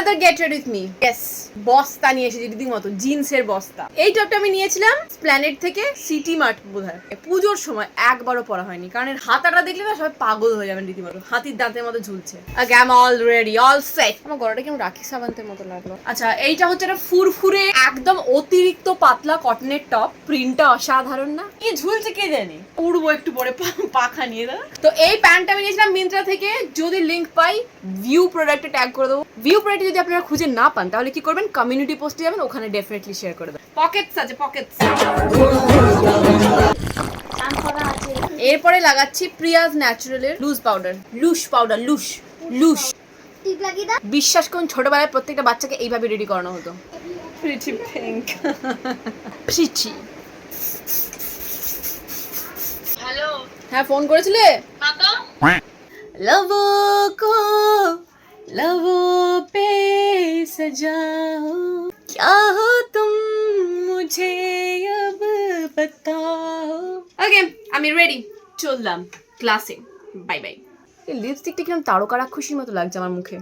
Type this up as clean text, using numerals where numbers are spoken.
another get ready with me. Yes, বস্তা নিয়ে এসেছি রীতিমতো জিন্সের বস্তা। এই টপটা আমি নিয়েছিলাম প্ল্যানেট থেকে, সিটি মার্ট বোধহয়। পুজোর সময় একবারও পরা হয়নি, কারণ এর হাতাটা দেখলে না সবাই পাগল হয়ে যাবেন রীতিমতো, হাতির দাঁতের মতো ঝুলছে। Okay, I'm all ready, all set. আমার গলাটা কেমন রাখি সাবান্তের মতো লাগলো। আচ্ছা, এইটা হচ্ছে একটা ফুরফুরে একদম অতিরিক্ত পাতলা কটনের টপ, প্রিন্টটা অসাধারণ না? কি ঝুলছে কে জানি, উড়বো একটু পরে পাখা নিয়ে। দাও তো এই প্যান্টটা আমি নিয়েছিলাম মিন্ত্রা থেকে, যদি লিংক পাই ভিউ প্রোডাক্টে ট্যাগ করে দেবো। ভিউ প্রোডাক্টে যদি আপনারা খুঁজে না পান তাহলে কি করবেন, কমিউনিটি পোস্টে যাবেন, ওখানে ডেফিনেটলি শেয়ার করে দেবেন। পকেটস আছে, পকেটস। এরপরে লাগাচ্ছি প্রিয়াজ ন্যাচারালের লুজ পাউডার, লুশ পাউডার, লুশ লুশ। বিশ্বাস করুন ছোটবেলায় প্রত্যেকটা বাচ্চাকে এইভাবে রেডি করানো হতো। Pretty pink, pretty. হ্যালো, হ্যাঁ ফোন করেছিলে? लवो को लवों पे सजाओ, क्या हो तुम मुझे अब बताओ। ওকে আমি রেডি, চললাম ক্লাসে। Bye bye. এই লিপস্টিকটা কিরকম তারকা রাক্ষসীর মতো লাগছে আমার মুখে।